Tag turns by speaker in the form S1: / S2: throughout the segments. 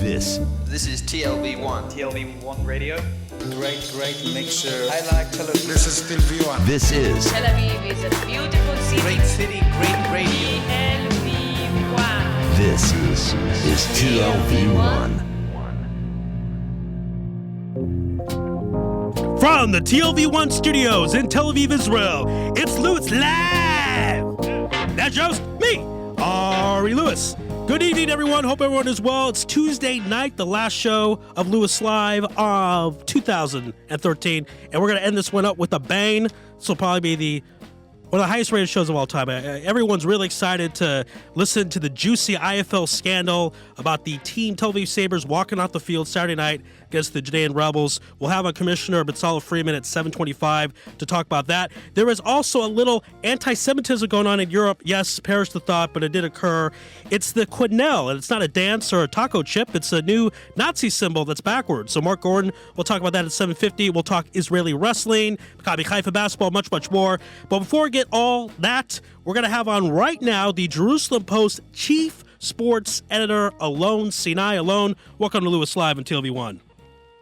S1: This is TLV1.
S2: TLV1 radio.
S3: Great mixture.
S1: I like television.
S3: This is still V1.
S4: This is
S5: Tel Aviv is a beautiful city.
S1: Great city, great radio.
S5: TLV1.
S4: This is TLV1.
S6: From the TLV1 studios in Tel Aviv, Israel, it's Louis Live! That's just me, Ari Louis. Good evening, everyone. Hope everyone is well. It's Tuesday night, the last show of Louis Live of 2013, and we're going to end this one up with a bang. This will probably be one of the highest rated shows of all time. Everyone's really excited to listen to the juicy IFL scandal about the Team Tel Aviv Sabres walking off the field Saturday night against the Judean Rebels. We'll have a Commissioner B'Tzalel Freeman at 7:25 to talk about that. There is also a little anti-Semitism going on in Europe. Yes, perish the thought, but it did occur. It's the quenelle, and it's not a dance or a taco chip. It's a new Nazi symbol that's backwards. So Mark Gordon will talk about that at 7:50. We'll talk Israeli wrestling, Maccabi Haifa basketball, much more. But before we get all that, we're going to have on right now the Jerusalem Post chief sports editor, Alon Sinai. Alon, welcome to Louis Live on TLV1.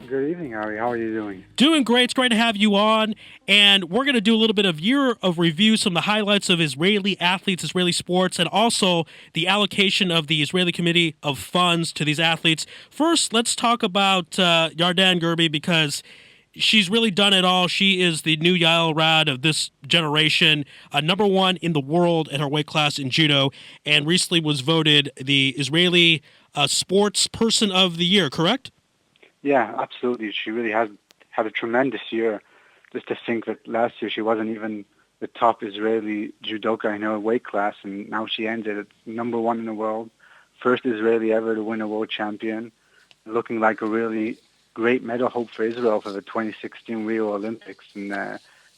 S7: Good evening, Ari. How are you doing?
S6: Doing great. It's great to have you on. And we're going to do a little bit of year of review, some of the highlights of Israeli athletes, Israeli sports, and also the allocation of the Israeli Committee of funds to these athletes. First, let's talk about Yarden Gerbi, because she's really done it all. She is the new Yael Rad of this generation, number one in the world at her weight class in judo, and recently was voted the Israeli Sports Person of the Year, correct?
S7: Yeah, absolutely. She really has had a tremendous year. Just to think that last year she wasn't even the top Israeli judoka in her weight class, and now she ended at number one in the world, first Israeli ever to win a world champion, looking like a really great medal hope for Israel for the 2016 Rio Olympics, and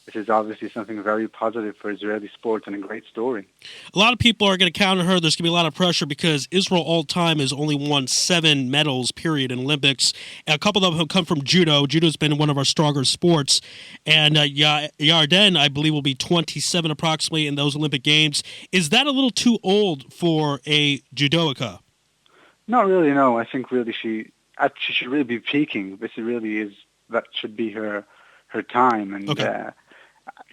S7: this is obviously something very positive for Israeli sports and a great story. A
S6: lot of people are going to count on her. There's going to be a lot of pressure because Israel all-time has only won 7 medals, period, in Olympics. And a couple of them have come from judo. Judo's been one of our stronger sports. And Yarden, I believe, will be 27 approximately in those Olympic Games. Is that a little too old for a judoka? Not
S7: really, no. I think really she should really be peaking. That should be her time. And
S6: okay.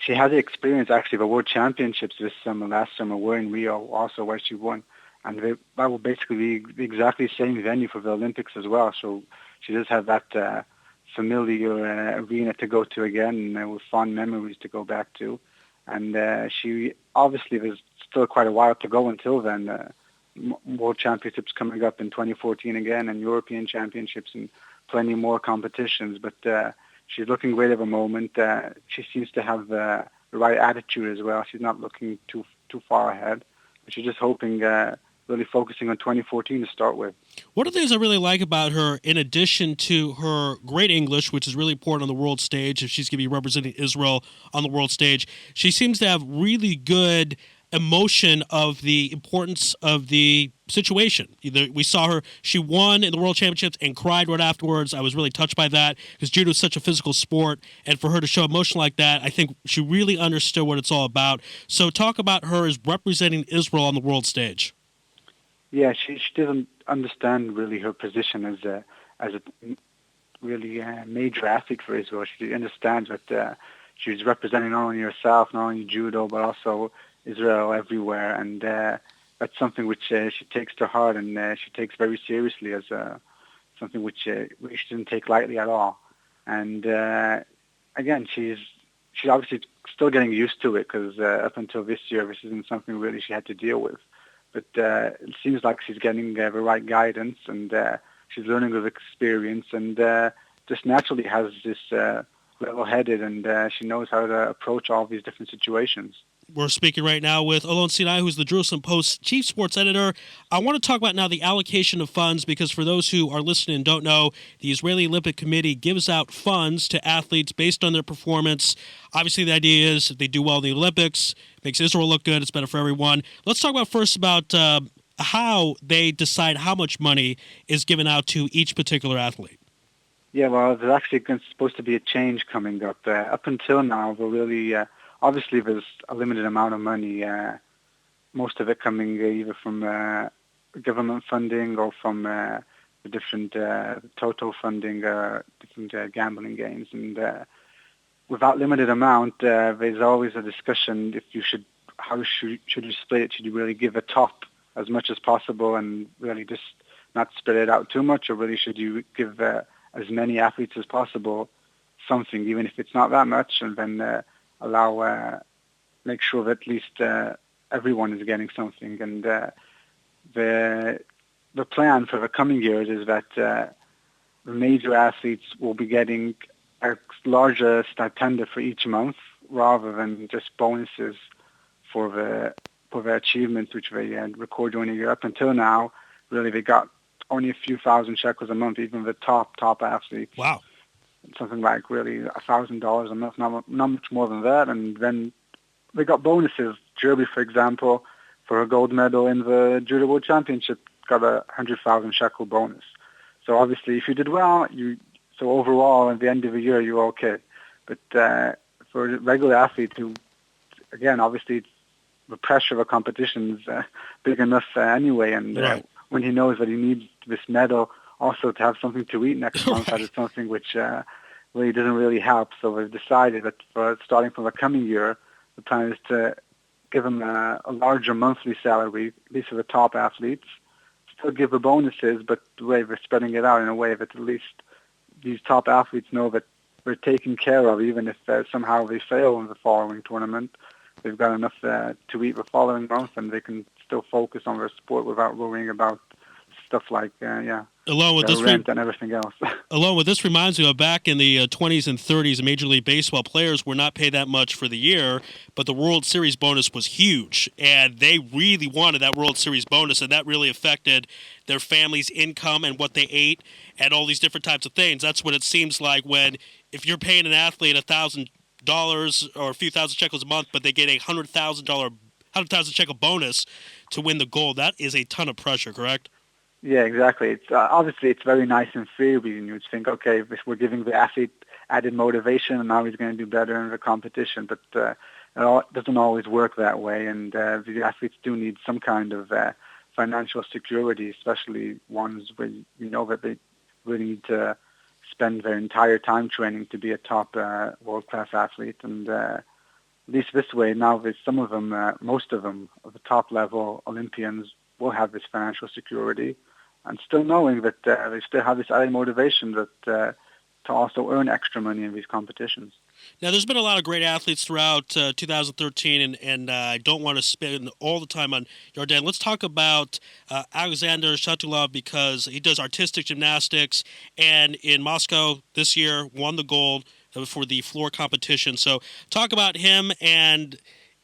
S7: She has the experience, actually, the World Championships last summer were in Rio also, where she won. And that will basically be exactly the same venue for the Olympics as well. So she does have that familiar arena to go to again, and with fond memories to go back to. And she, obviously, there's still quite a while to go until then. World Championships coming up in 2014 again, and European Championships and plenty more competitions. But she's looking great at the moment. She seems to have the right attitude as well. She's not looking too far ahead. She's just hoping, really focusing on 2014 to start with.
S6: One of the things I really like about her, in addition to her great English, which is really important on the world stage, if she's going to be representing Israel on the world stage, she seems to have really good emotion of the importance of the situation. We saw her, she won in the World Championships and cried right afterwards. I was really touched by that because judo is such a physical sport, and for her to show emotion like that, I think she really understood what it's all about. So talk about her as representing Israel on the world stage.
S7: Yeah, she doesn't understand really her position as a really major athlete for Israel. She understands that she's representing not only herself, not only judo, but also Israel everywhere, and that's something which she takes to heart, and she takes very seriously as something which she doesn't take lightly at all. And again, she's obviously still getting used to it, because up until this year, this isn't something really she had to deal with. But it seems like she's getting the right guidance, and she's learning with experience, and just naturally has this level-headed, and she knows how to approach all these different situations.
S6: We're speaking right now with Alon Sinai, who's the Jerusalem Post chief sports editor. I want to talk about now the allocation of funds, because for those who are listening and don't know, the Israeli Olympic Committee gives out funds to athletes based on their performance. Obviously, the idea is if they do well in the Olympics, it makes Israel look good, it's better for everyone. Let's talk about first about how they decide how much money is given out to each particular athlete.
S7: Yeah, well, there's actually supposed to be a change coming up. Up until now, we're really... obviously, there's a limited amount of money, most of it coming either from government funding or from the different toto funding, different gambling games, and without limited amount, there's always a discussion if you should, how should you split it? Should you really give a top as much as possible and really just not spread it out too much, or really should you give as many athletes as possible something, even if it's not that much, and then make sure that at least everyone is getting something. And the plan for the coming years is that the major athletes will be getting a larger stipend for each month rather than just bonuses for their achievements which they record during the year. Up until now, really they got only a few thousand shekels a month, even the top athletes.
S6: Wow.
S7: Something like really $1,000 a month, not much more than that. And then they got bonuses. Jerby, for example, for a gold medal in the Judo World Championship, got a 100,000 shekel bonus. So obviously, if you did well, so overall at the end of the year you're okay. But for regular athletes who, again, obviously the pressure of a competition is big enough anyway, and
S6: right.
S7: When he knows that he needs this medal also to have something to eat next month, that is something which really doesn't really help. So we've decided that starting from the coming year, the plan is to give him a larger monthly salary, at least for the top athletes. Still give the bonuses, but the way we're spreading it out in a way that at least these top athletes know that they're taken care of, even if somehow they fail in the following tournament. They've got enough to eat the following month, and they can still focus on their sport without worrying about stuff like
S6: Along with this
S7: rent and everything else.
S6: Along with this reminds me of back in the 20s and 30s, Major League Baseball players were not paid that much for the year, but the World Series bonus was huge, and they really wanted that World Series bonus, and that really affected their family's income and what they ate and all these different types of things. That's what it seems like if you're paying an athlete $1,000 or a few thousand shekels a month, but they get a $100,000 shekel bonus to win the gold. That is a ton of pressure, correct?
S7: Yeah, exactly. It's obviously it's very nice in theory, and you would think, okay, if we're giving the athlete added motivation, and now he's going to do better in the competition. But it doesn't always work that way, and the athletes do need some kind of financial security, especially ones where you know that they really need to spend their entire time training to be a top world-class athlete. And at least this way, now there's some of them, most of them, of the top-level Olympians will have this financial security, and still knowing that they still have this added motivation that to also earn extra money in these competitions.
S6: Now, there's been a lot of great athletes throughout 2013, and I don't want to spend all the time on Yarden. Let's talk about Alexander Shatulov, because he does artistic gymnastics, and in Moscow this year won the gold for the floor competition. So talk about him and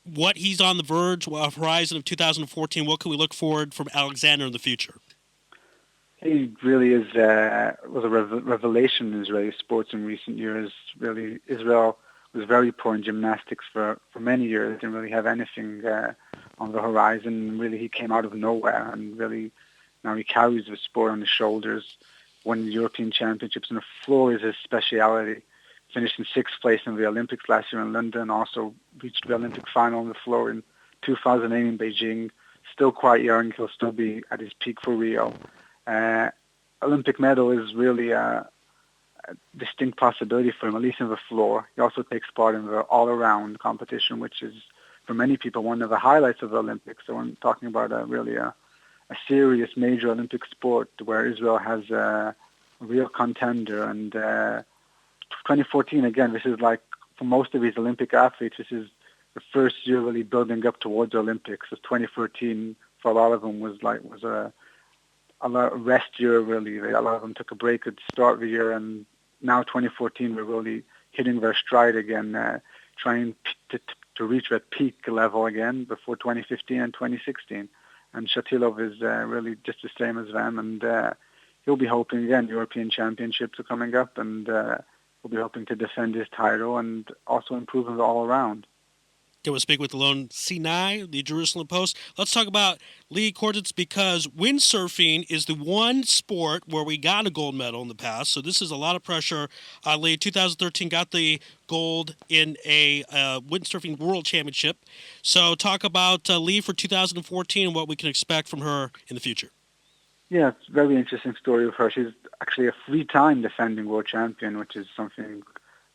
S6: what he's on the verge of horizon of 2014. What can we look forward from Alexander in the future?
S7: He really was a revelation in Israeli sports in recent years. Really, Israel was very poor in gymnastics for many years. Didn't really have anything on the horizon. Really, he came out of nowhere, and really now he carries the sport on his shoulders. Won the European Championships, and the floor is his speciality. Finished in 6th place in the Olympics last year in London. Also reached the Olympic final on the floor in 2008 in Beijing. Still quite young. He'll still be at his peak for Rio. Olympic medal is really a distinct possibility for him, at least in the floor. He also takes part in the all-around competition, which is, for many people, one of the highlights of the Olympics. So I'm talking about a serious major Olympic sport where Israel has a real contender. And 2014, again, this is like, for most of these Olympic athletes, this is the first year really building up towards the Olympics. So 2013, for a lot of them, was a rest year, really. A lot of them took a break at the start of the year, and now 2014 we're really hitting their stride again, trying to reach that peak level again before 2015 and 2016. And Shatilov is really just the same as them, and he'll be hoping, again, European Championships are coming up, and he'll be hoping to defend his title and also improve it all around.
S6: We'll speak with Alon Sinai, the Jerusalem Post. Let's talk about Lee Kortitz, because windsurfing is the one sport where we got a gold medal in the past. So this is a lot of pressure on Lee. 2013 got the gold in a windsurfing world championship. So talk about Lee for 2014 and what we can expect from her in the future.
S7: Yeah, it's a very interesting story of her. She's actually a three-time defending world champion, which is something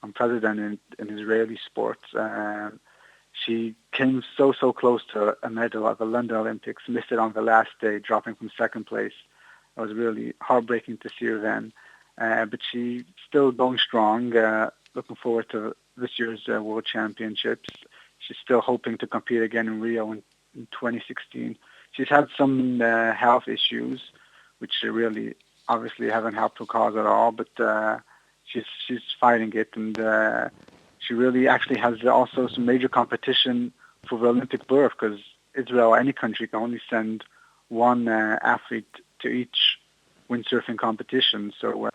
S7: unprecedented in Israeli sports. She came so close to a medal at the London Olympics, missed it on the last day, dropping from second place. It was really heartbreaking to see her then. But she's still going strong, looking forward to this year's World Championships. She's still hoping to compete again in Rio in 2016. She's had some health issues, which really obviously haven't helped her cause at all, but she's fighting it, and she really actually has also some major competition for the Olympic berth, because Israel, any country, can only send one athlete to each windsurfing competition. So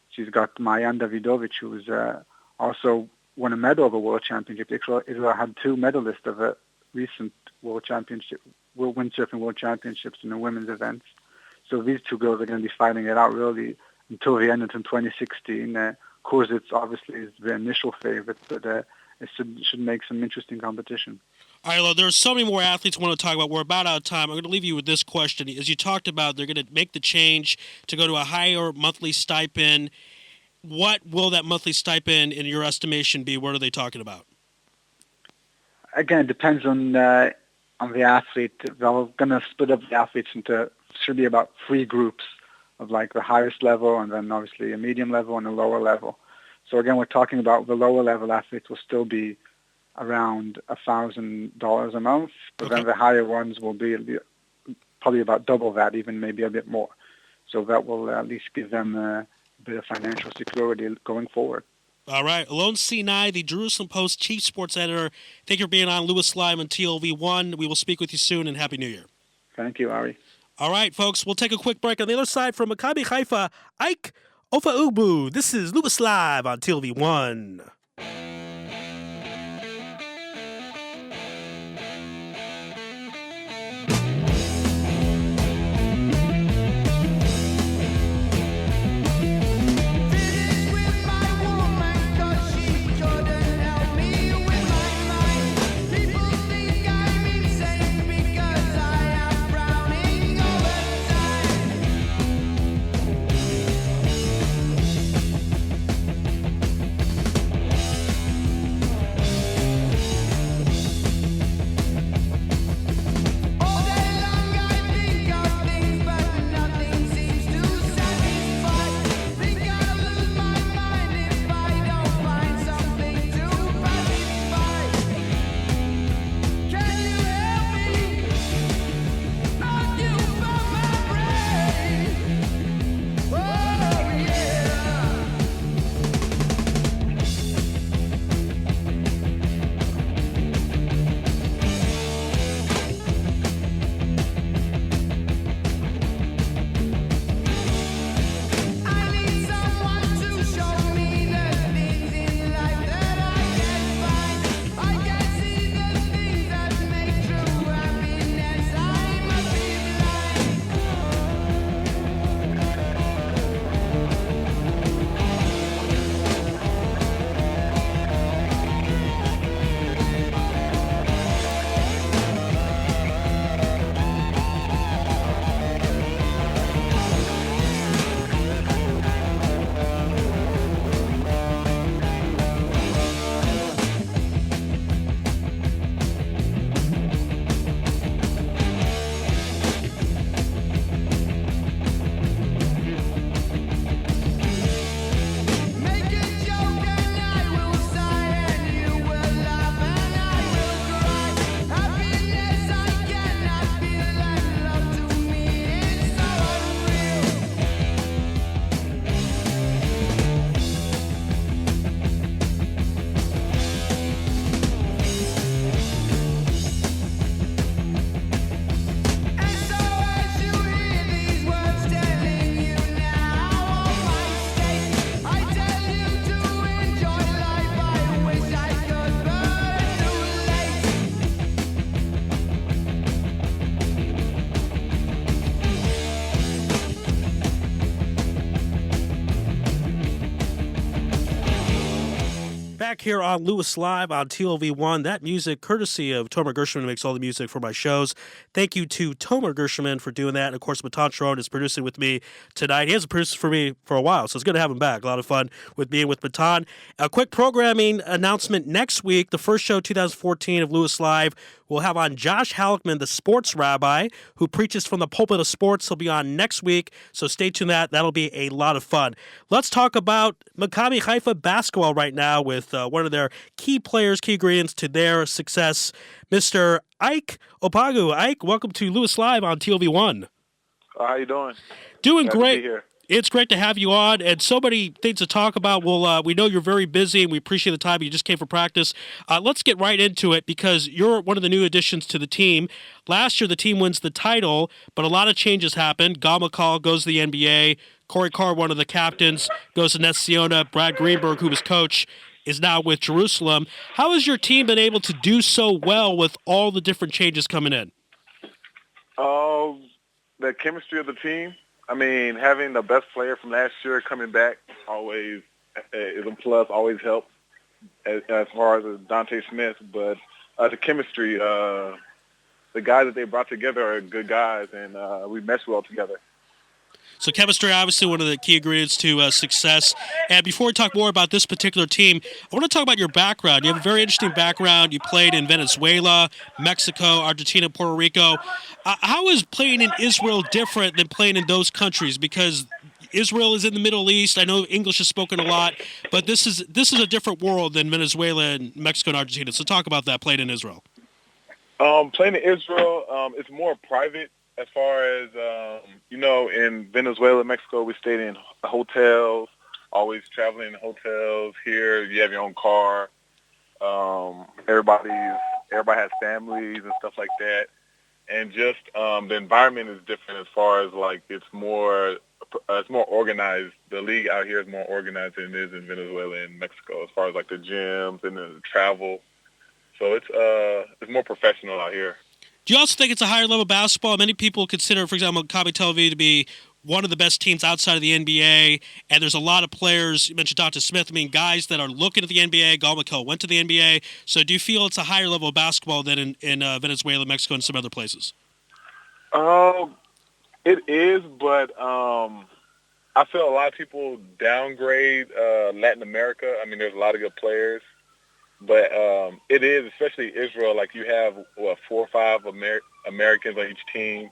S7: she's got Mayan Davidovich, who was also won a medal of a World Championship. Israel had two medalists of a recent World Championship, windsurfing World Championships in the women's events. So these two girls are going to be fighting it out really until the end, until 2016. Korzitz obviously is the initial favorite, but it should make some interesting competition.
S6: All right, there's so many more athletes I want to talk about. We're about out of time. I'm going to leave you with this question. As you talked about, they're going to make the change to go to a higher monthly stipend. What will that monthly stipend, in your estimation, be? What are they talking about?
S7: Again, it depends on the athlete. They're going to split up the athletes into, should be about three groups of like the highest level, and then obviously a medium level and a lower level. So again, we're talking about the lower level athletes will still be around $1,000 a month, but then the higher ones will be probably about double that, even maybe a bit more. So that will at least give them a bit of financial security going forward.
S6: All right. Alon Sinai, the Jerusalem Post chief sports editor. Thank you for being on Louis Live on TLV1. We will speak with you soon, and Happy New Year.
S7: Thank you, Ari.
S6: All right, folks, we'll take a quick break. On the other side, from Maccabi Haifa, Ike Ofa Ubu. This is Louis Live on TLV1. back here on Louis Live on TLV1. That music, courtesy of Tomer Gershman, who makes all the music for my shows. Thank you to Tomer Gershman for doing that. And, of course, Matan Sharon is producing with me tonight. He hasn't produced for me for a while, so it's good to have him back. A lot of fun with me and with Matan. A quick programming announcement next week, the first show 2014 of Louis Live. We'll have on Josh Halleckman, the sports rabbi, who preaches from the pulpit of sports. He'll be on next week, so stay tuned to that. That'll be a lot of fun. Let's talk about Maccabi Haifa basketball right now with one of their key players, key ingredients to their success, Mr. Ike Opagu. Ike, welcome to Louis Live on TLV1.
S2: How you doing?
S6: Doing
S2: Glad
S6: great.
S2: to be here.
S6: It's great to have you on, and so many things to talk about. Well, we know you're very busy, and we appreciate the time. You just came for practice. Let's get right into it because you're one of the new additions to the team. Last year, the team wins the title, but a lot of changes happened. Gal McCall goes to the NBA. Corey Carr, one of the captains, goes to Ness Siona. Brad Greenberg, who was coach, is now with Jerusalem. How has your team been able to do so well with all the different changes coming in?
S2: The chemistry of the team. I mean, having the best player from last year coming back always is a plus, always helps as far as Dante Smith. But the chemistry, the guys that they brought together are good guys, and we mesh well together.
S6: So chemistry, obviously, one of the key ingredients to success. And before we talk more about this particular team, I want to talk about your background. You have a very interesting background. You played in Venezuela, Mexico, Argentina, Puerto Rico. How is playing in Israel different than playing in those countries? Because Israel is in the Middle East. I know English is spoken a lot, but this is a different world than Venezuela and Mexico and Argentina. So talk about that, playing in Israel.
S2: Playing in Israel, it's more private. As far as, in Venezuela, Mexico, we stayed in hotels, always traveling in hotels. Here, you have your own car. Everybody has families and stuff like that. And just the environment is different as far as, like, it's more organized. The league out here is more organized than it is in Venezuela and Mexico as far as, like, the gyms and the travel. So it's more professional out here.
S6: Do you also think it's a higher level of basketball? Many people consider, for example, Maccabi Tel Aviv to be one of the best teams outside of the NBA, and there's a lot of players. You mentioned Dr. Smith. I mean, guys that are looking at the NBA. Gal McCall went to the NBA. So do you feel it's a higher level of basketball than in Venezuela, Mexico, and some other places?
S2: It is, but I feel a lot of people downgrade Latin America. I mean, there's a lot of good players. But it is, especially Israel, like you have, 4 or 5 Americans on each team,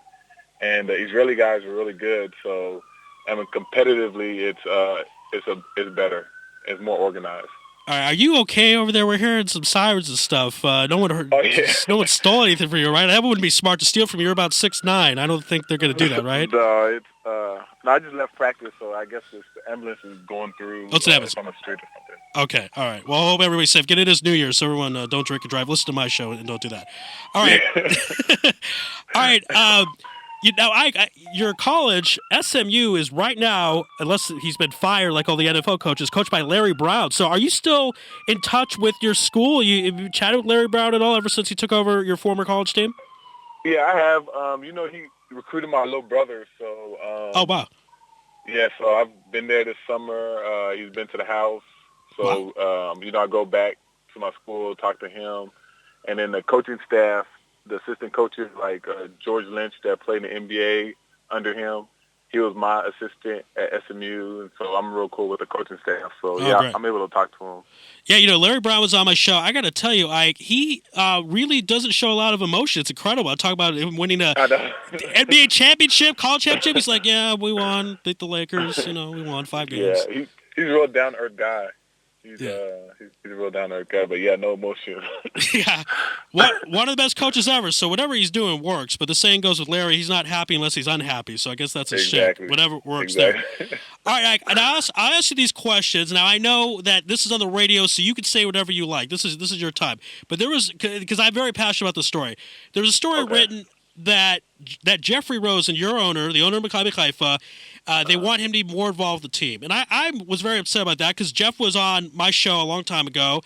S2: and the Israeli guys are really good. So, I mean, competitively, it's better. It's more organized.
S6: All right, are you okay over there? We're hearing some sirens and stuff. No one stole anything from you, right? That wouldn't be smart to steal from you. You're about 6'9". I don't think they're going to do that, right?
S2: No, I just left practice, so I guess the ambulance is going through on the street or something.
S6: Okay, all right. Well, I hope everybody's safe. Get it as New Year's, so everyone don't drink and drive. Listen to my show and don't do that. All right. All right. Your college, SMU, is right now, unless he's been fired like all the NFL coaches, coached by Larry Brown. So are you still in touch with your school? Have you chatted with Larry Brown at all ever since he took over your former college team?
S2: Yeah, I have. He recruited my little brother. So.
S6: Oh, wow.
S2: Yeah, so I've been there this summer. He's been to the house. So, wow. I go back to my school, talk to him. And then the coaching staff, the assistant coaches like George Lynch that played in the NBA under him, he was my assistant at SMU, and so I'm real cool with the coaching staff. So, I'm able to talk to him. Yeah,
S6: Larry Brown was on my show. I got to tell you, he really doesn't show a lot of emotion. It's incredible. I talk about him winning a NBA championship, college championship. He's like, yeah, we won, beat the Lakers. We won 5 games.
S2: Yeah, he's a real down-to-earth guy. He's a real down-to-earth guy, but no emotion.
S6: Yeah, one of the best coaches ever. So whatever he's doing works. But the saying goes with Larry, he's not happy unless he's unhappy. So I guess that's a shit. Whatever works there. All right, and I'll ask you these questions. Now I know that this is on the radio, so you can say whatever you like. This is your time. But there was, because I'm very passionate about the story. There was a story written that Jeffrey Rosen, your owner, the owner of Maccabi Haifa, they want him to be more involved with the team. And I was very upset about that because Jeff was on my show a long time ago.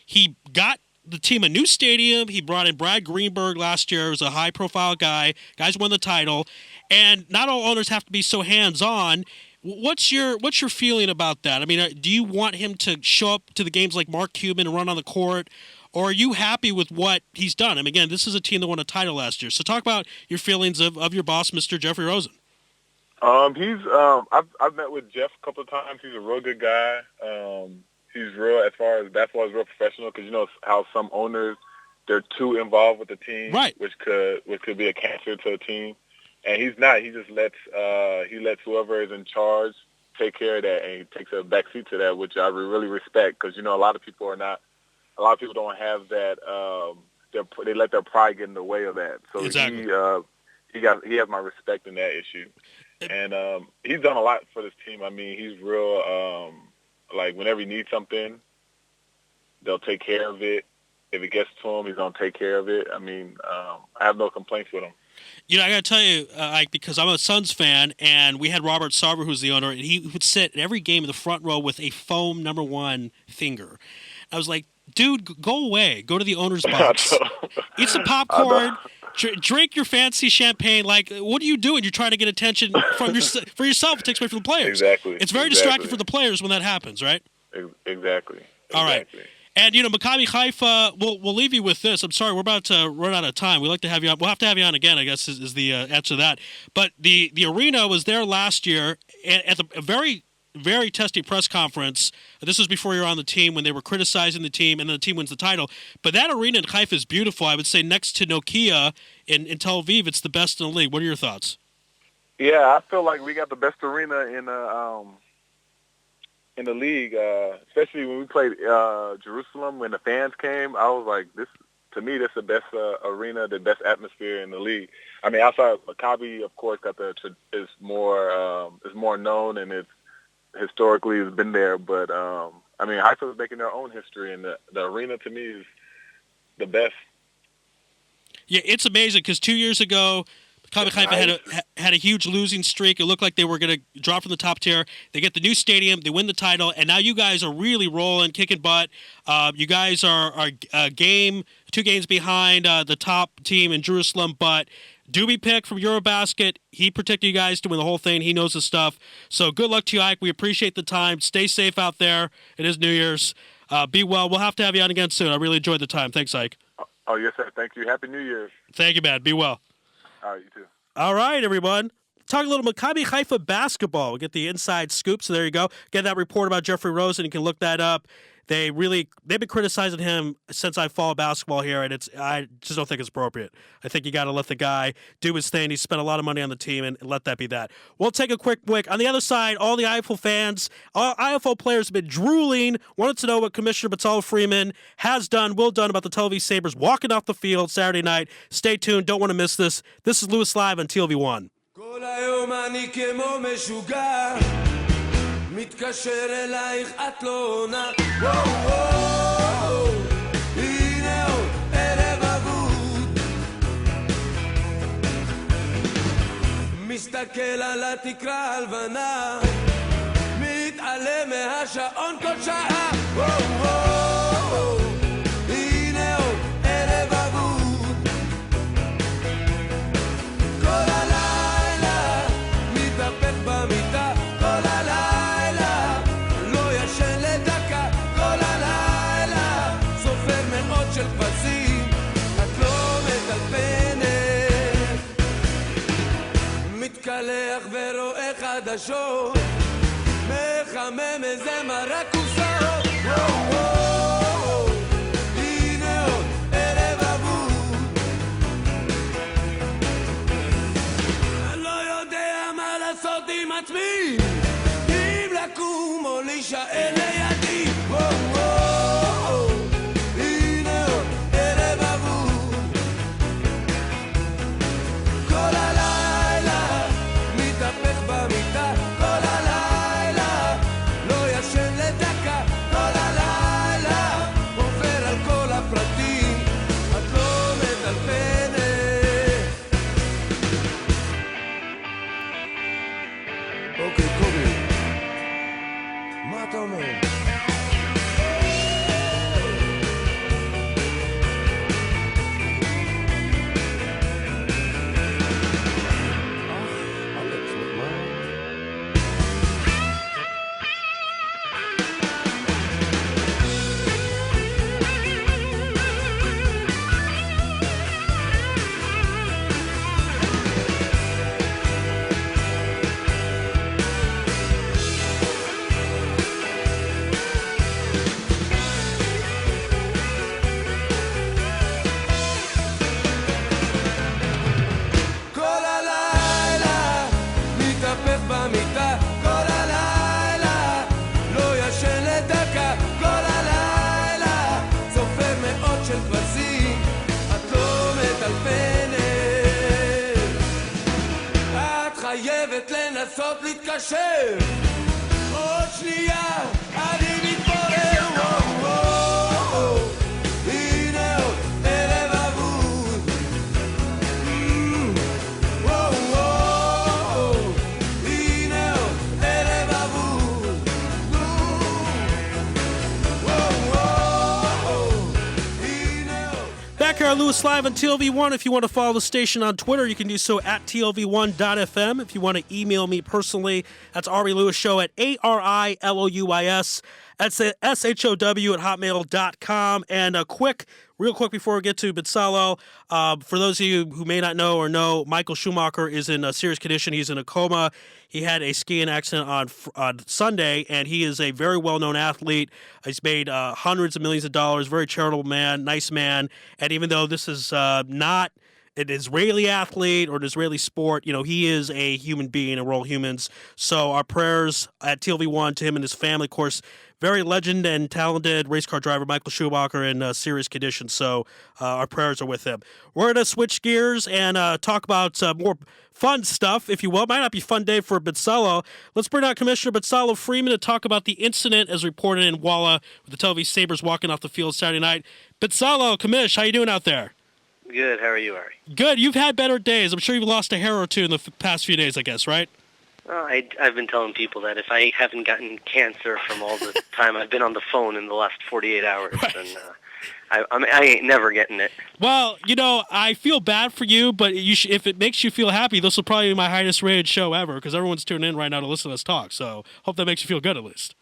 S6: He got the team a new stadium. He brought in Brad Greenberg last year. He was a high-profile guy. Guys won the title. And not all owners have to be so hands-on. What's your feeling about that? I mean, do you want him to show up to the games like Mark Cuban and run on the court, or are you happy with what he's done? I mean, again, this is a team that won a title last year. So talk about your feelings of your boss, Mr. Jeffrey Rosen.
S2: I've met with Jeff a couple of times. He's a real good guy. He's real, as far as basketball, is real professional, because you know how some owners, they're too involved with the team,
S6: right,
S2: which could be a cancer to a team. And he's not. He just lets whoever is in charge take care of that, and he takes a backseat to that, which I really respect, because you know a lot of people don't have that. They let their pride get in the way of that. So
S6: exactly.
S2: he has my respect in that issue, and he's done a lot for this team. I mean, he's real. Like whenever he needs something, they'll take care of it. If it gets to him, he's gonna take care of it. I mean, I have no complaints with him. You know,
S6: I got to tell you, Ike, because I'm a Suns fan, and we had Robert Sarver, who's the owner, and he would sit in every game in the front row with a foam #1 finger. I was like, dude, go away. Go to the owner's box. Eat some popcorn. Drink your fancy champagne. Like, what are you doing? You're trying to get attention for yourself. It takes away from the players.
S2: Exactly.
S6: It's very distracting for the players when that happens, right?
S2: Exactly.
S6: All right. And, you know, Maccabi Haifa, we'll leave you with this. I'm sorry, we're about to run out of time. We'd like to have you on. We'll have to have you on again, I guess, is the answer to that. But the arena was there last year at a very, very testy press conference. This was before you were on the team, when they were criticizing the team, and then the team wins the title. But that arena in Haifa is beautiful. I would say next to Nokia in Tel Aviv, it's the best in the league. What are your thoughts?
S2: Yeah, I feel like we got the best arena in the league, especially when we played Jerusalem. When the fans came, I was like, this is the best arena, the best atmosphere in the league. I mean, outside of Maccabi, of course, is more known, and it's historically has been there. But I mean, Haifa is making their own history, and the arena to me is the best.
S6: Yeah, it's amazing, because 2 years ago, Maccabi Haifa had a huge losing streak. It looked like they were going to drop from the top tier. They get the new stadium, they win the title, and now you guys are really rolling, kicking butt. You guys are 2 games behind the top team in Jerusalem, but Doobie Pick from Eurobasket, he predicted you guys to win the whole thing. He knows his stuff. So good luck to you, Ike. We appreciate the time. Stay safe out there. It is New Year's. Be well. We'll have to have you on again soon. I really enjoyed the time. Thanks, Ike.
S2: Oh, yes, sir. Thank you. Happy New Year's.
S6: Thank you, man. Be well.
S2: All right, you too.
S6: All right, everyone. Talk a little Maccabi Haifa basketball. We'll get the inside scoop, so there you go. Get that report about Jeffrey Rosen. You can look that up. They've been criticizing him since I follow basketball here, and I just don't think it's appropriate. I think you got to let the guy do his thing. He spent a lot of money on the team, and let that be that. We'll take a quick break. On the other side, all the IFL fans, all IFL players have been drooling, wanted to know what Commissioner Batal Freeman has done, will done about the Tel Aviv Sabres walking off the field Saturday night. Stay tuned. Don't want to miss this. This is Louis Live on TLV1.
S8: מתקשר אלייך את לא עונה וואו הנה עוד ערב אבוד מסתכל על התקרה הלבנה מתעלם מהשעון כל שעה וואו הנה עוד ערב אבוד כל הלילה מתהפך במיטה כל הלילה של כבשים, את לא מטלפנת מתקלח ורואה חדשות מחמם איזה מרק כוסות הנה עוד ערב אבוד אני לא יודע מה לעשות עם עצמי אם לקום או להישאר לידי את חייבת לנסות להתקשר עוד שנייה אני מתפורר וואו וואו הנה עוד ערב אבוד וואו וואו הנה עוד ערב אבוד וואו וואו הנה עוד
S6: Back here on Louis Live on TLV1. If you want to follow the station on Twitter, you can do so at TLV1.fm. If you want to email me personally, that's Ari Louis Show at ARILOUIS. That's SHOW at hotmail.com. And real quick before we get to Bitzalo, for those of you who may not know or know, Michael Schumacher is in a serious condition. He's in a coma. He had a skiing accident on Sunday, and he is a very well-known athlete. He's made hundreds of millions of dollars, very charitable man, nice man. And even though this is not an Israeli athlete or an Israeli sport, he is a human being, and we're all humans. So our prayers at TLV1 to him and his family, of course. Very legend and talented race car driver Michael Schumacher in serious condition, so our prayers are with him. We're going to switch gears and talk about more fun stuff, if you will. It might not be a fun day for Bitzalo. Let's bring out Commissioner Bitzalo Freeman to talk about the incident as reported in Walla with the Tel Aviv Sabres walking off the field Saturday night. Bitzalo, Commish, how you doing out there?
S9: Good. How are you, Ari?
S6: Good. You've had better days. I'm sure you've lost a hair or two in the past few days, I guess, right?
S9: I've been telling people that if I haven't gotten cancer from all the time I've been on the phone in the last 48 hours,
S6: right.
S9: then I ain't never getting it.
S6: Well, I feel bad for you, but if it makes you feel happy, this will probably be my highest rated show ever because everyone's tuning in right now to listen to us talk. So hope that makes you feel good at least.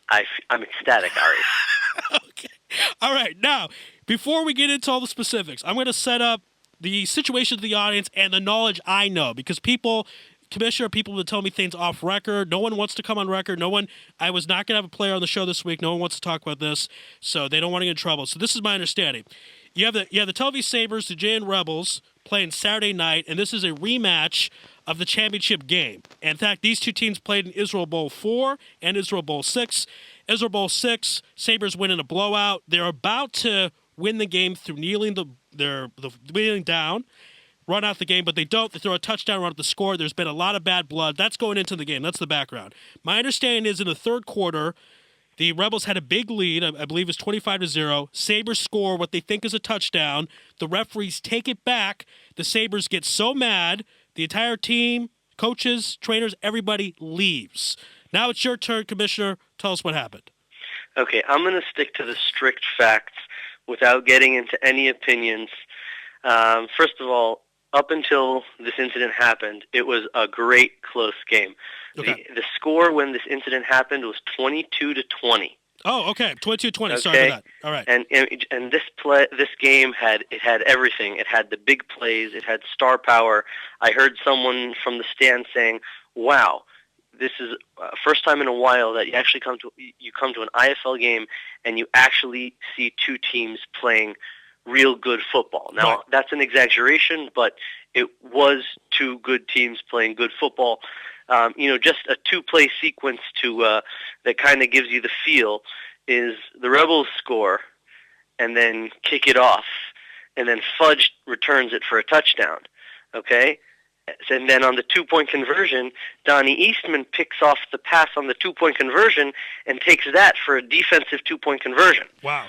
S9: I'm ecstatic, Ari.
S6: Okay. All right. Now, before we get into all the specifics, I'm going to set up the situation to the audience and the knowledge I know because Commissioner, people would tell me things off record. No one wants to come on record. I was not going to have a player on the show this week. No one wants to talk about this, so they don't want to get in trouble. So this is my understanding. You have the Tel Aviv Sabres, the Japan Rebels, playing Saturday night, and this is a rematch of the championship game. And in fact, these two teams played in Israel Bowl 4 and Israel Bowl 6. Israel Bowl 6, Sabres win in a blowout. They're about to win the game through kneeling down. Run out the game, but they don't. They throw a touchdown, run out the score. There's been a lot of bad blood. That's going into the game. That's the background. My understanding is in the third quarter, the Rebels had a big lead. I believe it's 25-0. Sabres score what they think is a touchdown. The referees take it back. The Sabres get so mad. The entire team, coaches, trainers, everybody leaves. Now it's your turn, Commissioner. Tell us what happened.
S9: Okay, I'm going to stick to the strict facts without getting into any opinions. First of all, up until this incident happened, it was a great close game.
S6: Okay.
S9: The score when this incident happened was 22-20.
S6: Oh, okay, 22-20.
S9: Okay.
S6: Sorry for that. All right.
S9: And this game had everything. It had the big plays. It had star power. I heard someone from the stand saying, "Wow, this is first time in a while that you actually come to an IFL game and you actually see two teams playing real good football." Now,
S6: right.
S9: That's an exaggeration, but it was two good teams playing good football. Just a two-play sequence that kind of gives you the feel is the Rebels score and then kick it off, and then Fudge returns it for a touchdown, okay? And then on the two-point conversion, Donnie Eastman picks off the pass on the two-point conversion and takes that for a defensive two-point conversion.
S6: Wow.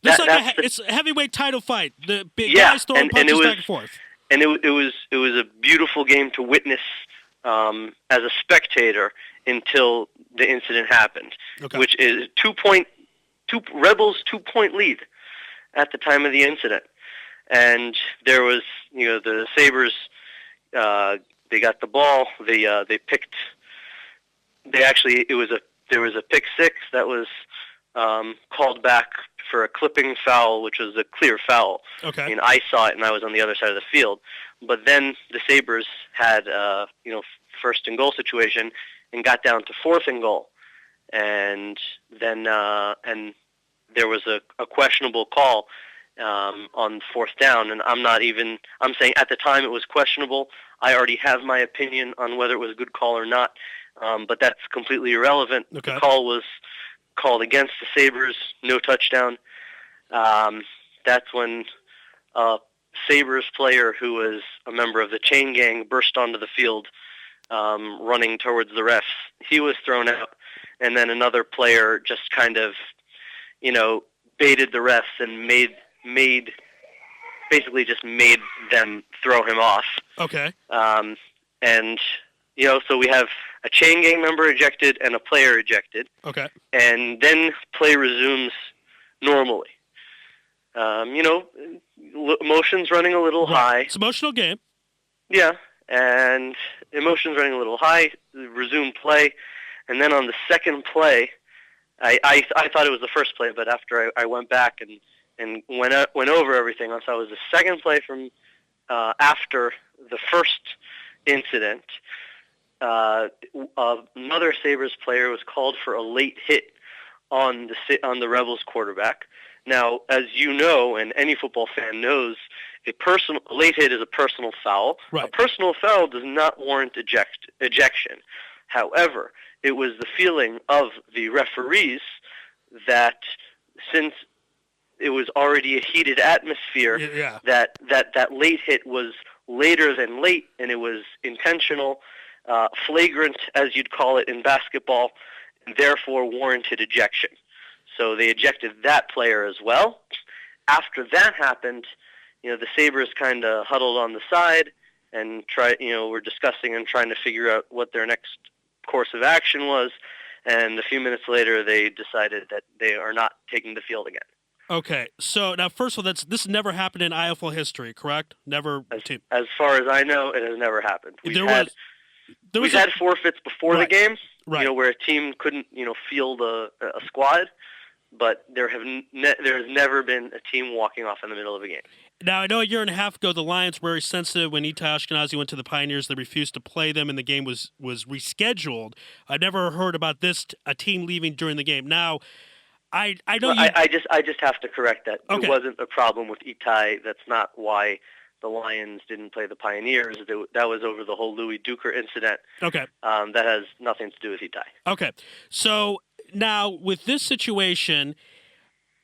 S6: It's a heavyweight title fight. The big guys throwing punches back and forth.
S9: And it was a beautiful game to witness as a spectator until the incident happened,
S6: okay.
S9: Which is Rebels 2-point lead at the time of the incident, and there was the Sabres. They got the ball. There was a pick six that was called back for a clipping foul, which was a clear foul.
S6: Okay.
S9: And I saw it, and I was on the other side of the field. But then the Sabres had first and goal situation and got down to fourth and goal, and then and there was a questionable call on fourth down, and I'm saying at the time it was questionable. I already have my opinion on whether it was a good call or not, but that's completely irrelevant.
S6: Okay.
S9: The call was called against the Sabres, no touchdown. That's when a Sabres player who was a member of the chain gang burst onto the field running towards the refs. He was thrown out, and then another player just kind of, baited the refs and basically just made them throw him off.
S6: Okay.
S9: And, so we have a chain gang member ejected and a player ejected.
S6: Okay.
S9: And then play resumes normally. Emotions running a little high.
S6: It's an emotional game.
S9: Yeah, and emotions running a little high, resume play, and then on the second play, I thought it was the first play, but after I went back and went over everything, I saw it was the second play from after the first incident. Another Sabres player was called for a late hit on the Rebels quarterback. Now, as you know, and any football fan knows, a late hit is a personal foul.
S6: Right.
S9: A personal foul does not warrant ejection. However, it was the feeling of the referees that since it was already a heated atmosphere, that late hit was later than late, and it was intentional, flagrant, as you'd call it in basketball, and therefore warranted ejection. So they ejected that player as well. After that happened, the Sabres kind of huddled on the side and were discussing and trying to figure out what their next course of action was. And a few minutes later, they decided that they are not taking the field again.
S6: Okay, so now first of all, this never happened in IFL history, correct? Never.
S9: As far as I know, it has never happened. We've had forfeits before the game, where a team couldn't, field a squad. But there has never been a team walking off in the middle of a game.
S6: Now, I know a year and a half ago, the Lions were very sensitive when Itai Ashkenazi went to the Pioneers. They refused to play them, and the game was rescheduled. I've never heard about a team leaving during the game. Now, I know
S9: I just have to correct that. Okay. It wasn't a problem with Itai. That's not why the Lions didn't play the Pioneers. That was over the whole Louis Duker incident.
S6: Okay.
S9: That has nothing to do with Itai.
S6: Okay. So now with this situation,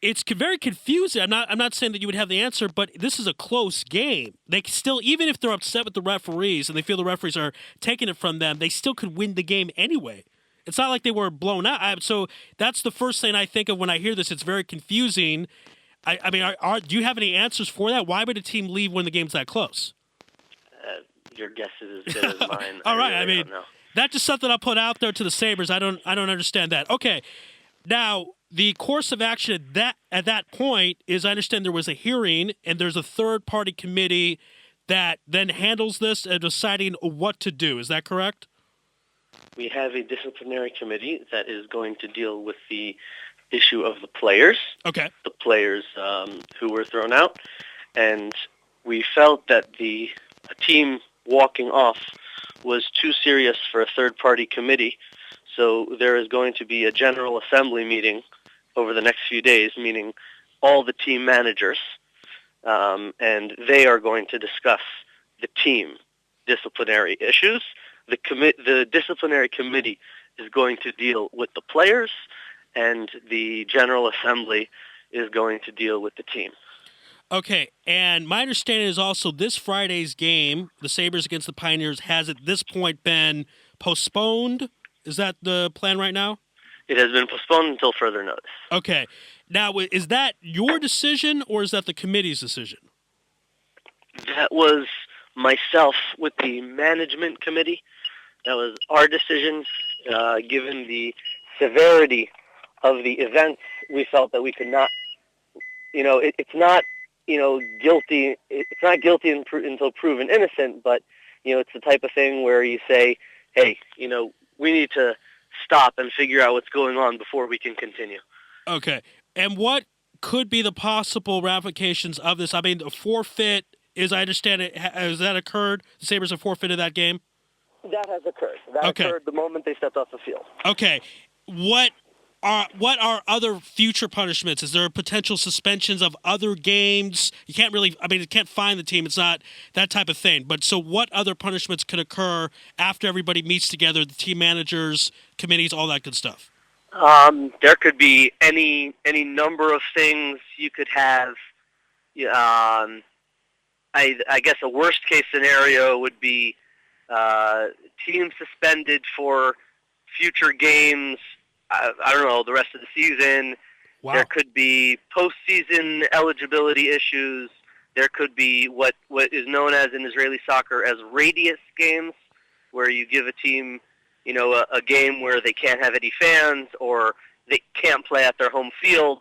S6: it's very confusing. I'm not saying that you would have the answer, but this is a close game. They still, even if they're upset with the referees and they feel the referees are taking it from them, they still could win the game anyway. It's not like they were blown out. So that's the first thing I think of when I hear this. It's very confusing. I mean, do you have any answers for that? Why would a team leave when the game's that close?
S9: Your guess is as good as mine.
S6: All right.
S9: Really don't know.
S6: That's just something I'll put out there to the Sabres. I don't understand that. Okay. Now, the course of action at that point is, I understand there was a hearing and there's a third-party committee that then handles this and deciding what to do. Is that correct?
S9: We have a disciplinary committee that is going to deal with the issue of the players.
S6: Okay.
S9: The players who were thrown out. And we felt that a team walking off was too serious for a third-party committee. So there is going to be a general assembly meeting over the next few days, meaning all the team managers, and they are going to discuss the team disciplinary issues. The disciplinary committee is going to deal with the players, and the General Assembly is going to deal with the team.
S6: Okay, and my understanding is also this Friday's game, the Sabres against the Pioneers, has at this point been postponed. Is that the plan right now?
S9: It has been postponed until further notice.
S6: Okay. Now, is that your decision or is that the committee's decision?
S9: That was myself with the management committee. That was our decision. Given the severity of the events, we felt that we could not, it's not, guilty. It's not guilty until proven innocent, but, it's the type of thing where you say, hey, we need to stop and figure out what's going on before we can continue.
S6: Okay. And what could be the possible ramifications of this? I mean, the forfeit, as I understand it, has that occurred? The Sabres have forfeited that game?
S9: That has occurred. That occurred the moment they stepped off the field.
S6: Okay. What are other future punishments? Is there potential suspensions of other games? You can't you can't find the team. It's not that type of thing. But so what other punishments could occur after everybody meets together, the team managers, committees, all that good stuff?
S9: There could be any number of things you could have. I guess a worst case scenario would be teams suspended for future games. I don't know, the rest of the season.
S6: Wow.
S9: There could be postseason eligibility issues. There could be what is known as in Israeli soccer as radius games, where you give a team, a game where they can't have any fans or they can't play at their home field,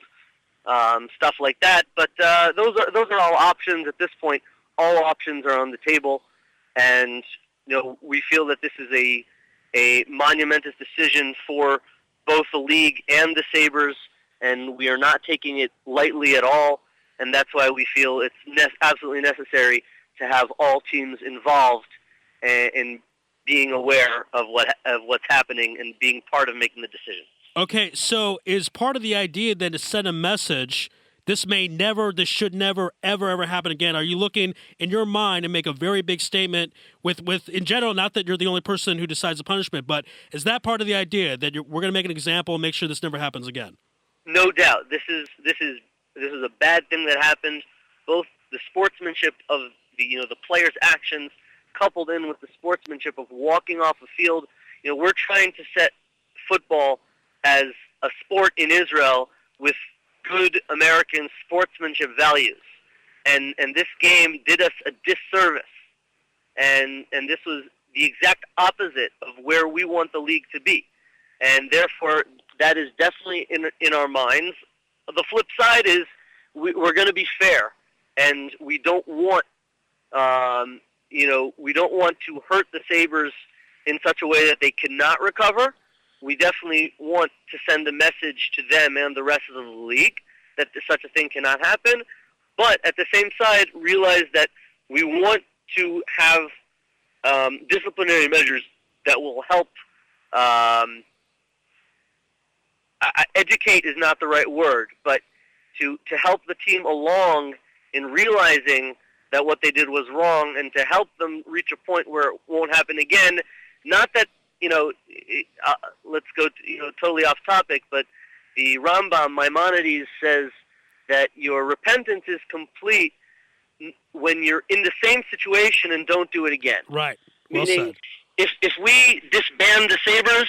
S9: stuff like that. But those are all options at this point. All options are on the table, and we feel that this is a monumentous decision for both the league and the Sabres, and we are not taking it lightly at all. And that's why we feel it's absolutely necessary to have all teams involved in being aware of what's happening and being part of making the decision.
S6: Okay, so is part of the idea then to send a message, this should never, ever happen again? Are you looking in your mind to make a very big statement with in general, not that you're the only person who decides the punishment, but is that part of the idea that we're going to make an example and make sure this never happens again?
S9: No doubt. This is a bad thing that happened. Both the sportsmanship of the players' actions coupled in with the sportsmanship of walking off a field. We're trying to set football as a sport in Israel with good American sportsmanship values. And this game did us a disservice. And this was the exact opposite of where we want the league to be. And therefore, that is definitely in our minds. The flip side is we're going to be fair, and we don't want we don't want to hurt the Sabres in such a way that they cannot recover. We definitely want to send a message to them and the rest of the league that such a thing cannot happen. But at the same side, realize that we want to have disciplinary measures that will help. Educate is not the right word, but to help the team along in realizing that what they did was wrong, and to help them reach a point where it won't happen again. Not that let's go totally off topic, but the Rambam Maimonides says that your repentance is complete when you're in the same situation and don't do it again.
S6: Right. Well
S9: Meaning,
S6: said.
S9: if we disband the Sabres,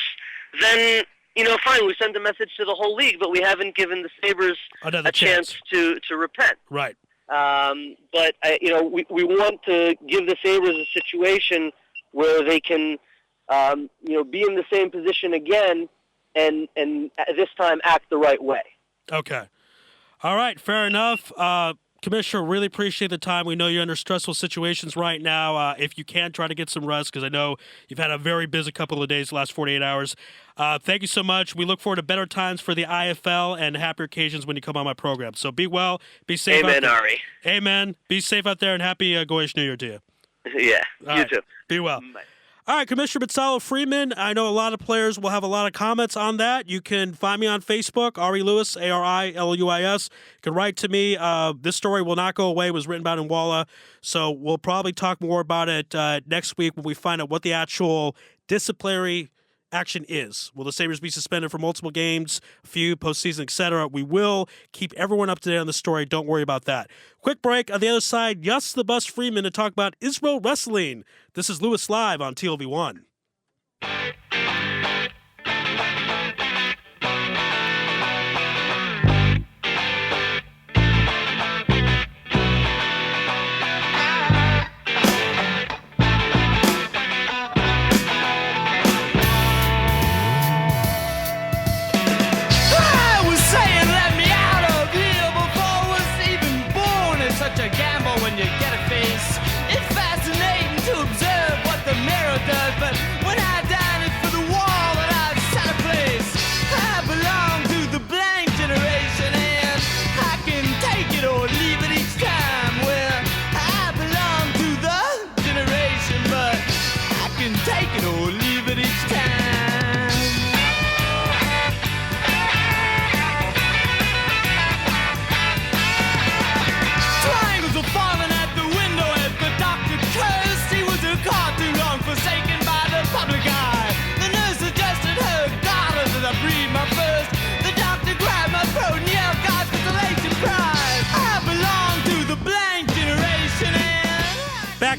S9: then fine, we send a message to the whole league, but we haven't given the Sabres
S6: Another
S9: a chance to repent.
S6: Right.
S9: But we want to give the Sabres a situation where they can be in the same position again, and this time act the right way.
S6: Okay. All right. Fair enough. Commissioner, really appreciate the time. We know you're under stressful situations right now. If you can, try to get some rest, because I know you've had a very busy couple of days, the last 48 hours. Thank you so much. We look forward to better times for the IFL and happier occasions when you come on my program. So be well, be safe.
S9: Amen,
S6: out there.
S9: Ari.
S6: Amen. Be safe out there, and happy Goyish New Year to you.
S9: Yeah,
S6: All
S9: you
S6: right.
S9: too.
S6: Be well.
S9: Bye.
S6: All right, Commissioner Gonzalo Freeman. I know a lot of players will have a lot of comments on that. You can find me on Facebook, Ari Louis, ARILUIS. You can write to me. This story will not go away. It was written about in Walla. So we'll probably talk more about it next week when we find out what the actual disciplinary action is. Will the Sabres be suspended for multiple games, a few, postseason, etc.? We will keep everyone up to date on the story. Don't worry about that. Quick break. On the other side, Yus the Bus Freeman to talk about Israel wrestling. This is Louis Live on TLV1.
S8: When you get a face, it's fascinating to observe what the mirror does, but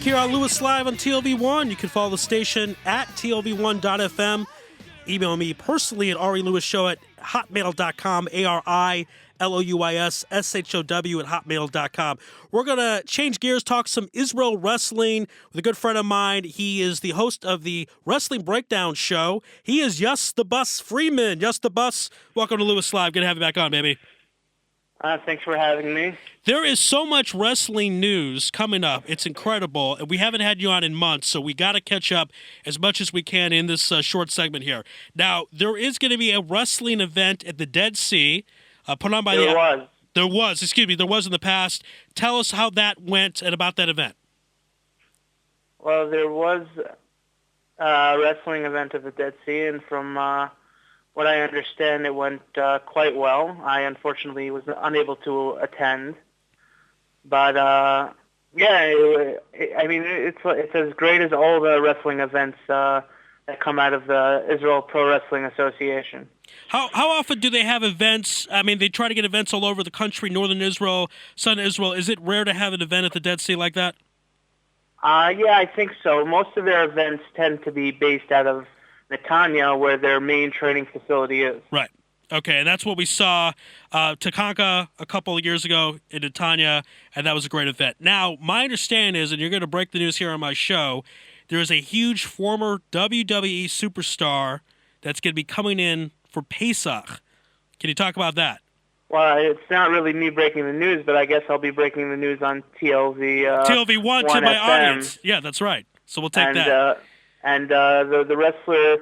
S6: back here on Louis Live on TLV1. You can follow the station at TLV1.fm. Email me personally at arilouisshow@hotmail.com, ARILOUISSHOW@hotmail.com. We're going to change gears, talk some Israel wrestling with a good friend of mine. He is the host of the Wrestling Breakdown Show. He is Yes the Bus Freeman. Yes the Bus, welcome to Louis Live. Good to have you back on, baby.
S10: Thanks for having me.
S6: There is so much wrestling news coming up. It's incredible. And we haven't had you on in months, so we got to catch up as much as we can in this short segment here. Now, there is going to be a wrestling event at the Dead Sea put on by
S10: There was in the past.
S6: Tell us how that went and about that event.
S10: Well, there was a wrestling event at the Dead Sea, and from what I understand, it went quite well. I unfortunately was unable to attend, but it's as great as all the wrestling events that come out of the Israel Pro Wrestling Association.
S6: How often do they have events? I mean, they try to get events all over the country, northern Israel, southern Israel. Is it rare to have an event at the Dead Sea like that?
S10: Yeah, I think so. Most of their events tend to be based out of Netanya, where their main training facility is.
S6: Right. Okay, and that's what we saw Takanka a couple of years ago in Netanya, and that was a great event. Now, my understanding is, and you're going to break the news here on my show, there is a huge former WWE superstar that's going to be coming in for Pesach. Can you talk about that?
S10: Well, it's not really me breaking the news, but I guess I'll be breaking the news on TLV.
S6: TLV1 to my audience. Yeah, that's right. So we'll take that.
S10: The wrestler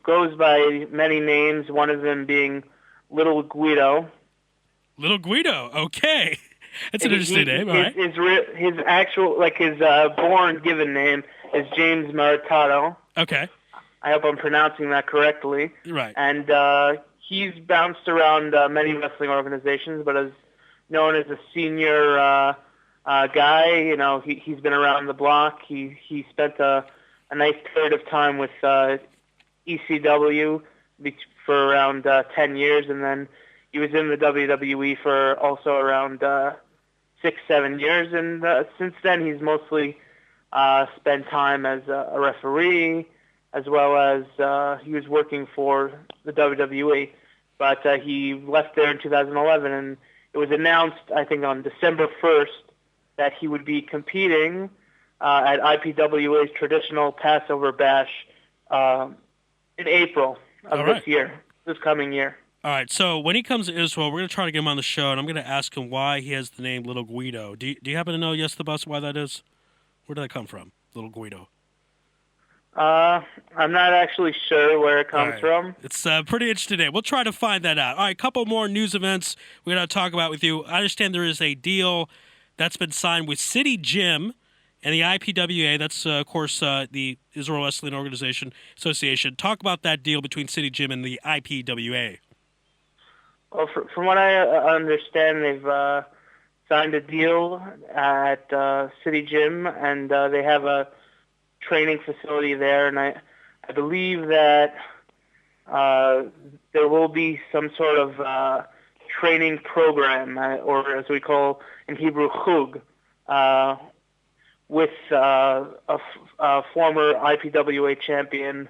S10: goes by many names, one of them being Little Guido.
S6: Little Guido, okay. That's an interesting name, all right.
S10: His actual, his born given name is James Maritato.
S6: Okay.
S10: I hope I'm pronouncing that correctly.
S6: Right.
S10: And he's bounced around many wrestling organizations, but is known as a senior guy. You know, he's been around the block. He spent a nice period of time with ECW for around 10 years, and then he was in the WWE for also around 6-7 years. And since then, he's mostly spent time as a referee, as well as he was working for the WWE. But he left there in 2011, and it was announced, I think, on December 1st, that he would be competing at IPWA's traditional Passover Bash in April of this coming year.
S6: All right, so when he comes to Israel, we're going to try to get him on the show, and I'm going to ask him why he has the name Little Guido. Do you happen to know, Yes the Bus, why that is? Where did that come from, Little Guido?
S10: I'm not actually sure where it comes from.
S6: It's pretty interesting name. We'll try to find that out. All right, a couple more news events we're going to talk about with you. I understand there is a deal that's been signed with City Gym and the IPWA. That's, of course, the Israel Wrestling Association. Talk about that deal between City Gym and the IPWA.
S10: Well, from what I understand, they've signed a deal at City Gym, and they have a training facility there, and I believe that there will be some sort of training program, or as we call in Hebrew, chug, with a former IPWA champion,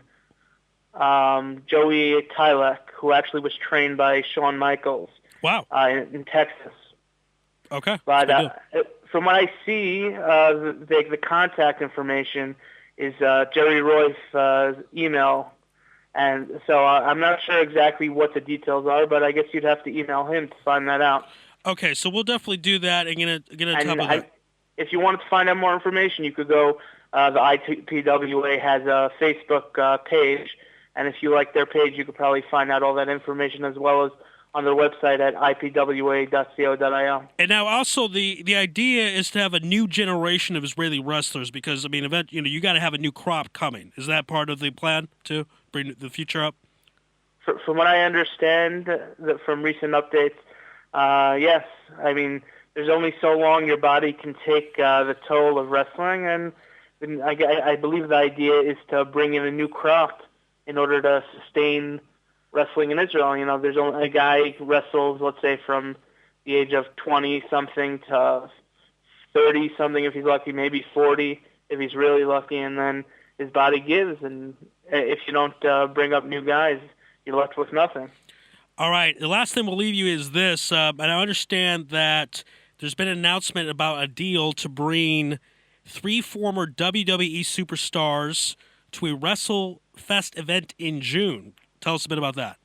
S10: Joey Tylek, who actually was trained by Shawn Michaels.
S6: Wow.
S10: In Texas.
S6: Okay.
S10: But from what I see, the contact information is Jerry Roy's email. And so I'm not sure exactly what the details are, but I guess you'd have to email him to find that out.
S6: Okay, so we'll definitely do that and get on top of that.
S10: If you wanted to find out more information, you could go, the IPWA has a Facebook page, and if you like their page, you could probably find out all that information as well as on their website at ipwa.co.il.
S6: And now also the idea is to have a new generation of Israeli wrestlers because, I mean, you got to have a new crop coming. Is that part of the plan to bring the future up?
S10: From what I understand from recent updates, yes. I mean, there's only so long your body can take the toll of wrestling, and I believe the idea is to bring in a new crop in order to sustain wrestling in Israel. You know, there's only a guy who wrestles, let's say, from the age of 20-something to 30-something if he's lucky, maybe 40 if he's really lucky, and then his body gives. And if you don't bring up new guys, you're left with nothing.
S6: All right, the last thing we'll leave you is this, and I understand that there's been an announcement about a deal to bring 3 former WWE superstars to a WrestleFest event in June. Tell us a bit about that.